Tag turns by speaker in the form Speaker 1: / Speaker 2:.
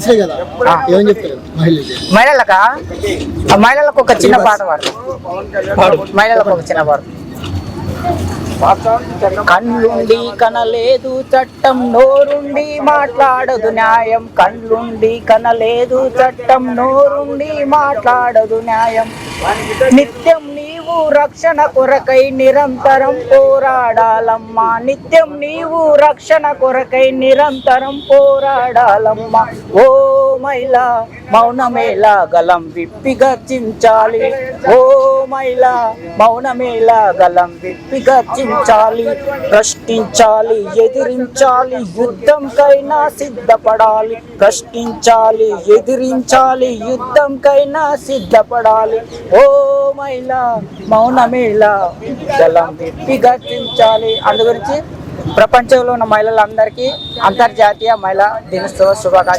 Speaker 1: వచ్చినాయి కదా, ఏమని చెప్తారు
Speaker 2: మహిళలకా? మహిళలకు ఒక చిన్న పాట పాడు. మహిళలకు ఒక చిన్న పాట. కళ్ళుండి కనలేదు చట్టం, నోరుండి మాట్లాడదు న్యాయం. కళ్ళుండి కనలేదు చట్టం, నోరుండి మాట్లాడదు న్యాయం. నిత్యం నీవు రక్షణ కొరకై నిరంతరం పోరాడాలమ్మా. నిత్యం నీవు రక్షణ కొరకై నిరంతరం పోరాడాలమ్మా. ఓ మహిళా మౌనమేలా గలం విప్పి గర్జించాలి. ఓ మహిళా మౌనమేలా గలం విప్పి గర్జించాలి. ప్రశ్నించాలి, ఎదిరించాలి, యుద్ధంకైనా సిద్ధపడాలి. ప్రశ్నించాలి, ఎదిరించాలి, యుద్ధంకైనా సిద్ధపడాలి. ఓ మహిళా మౌనమేలా గలం విప్పి గర్జించాలి. అందు గురించి ప్రపంచంలో ఉన్న మహిళలందరికీ అంతర్జాతీయ మహిళా దినోత్సవ శుభాకాంక్షలు.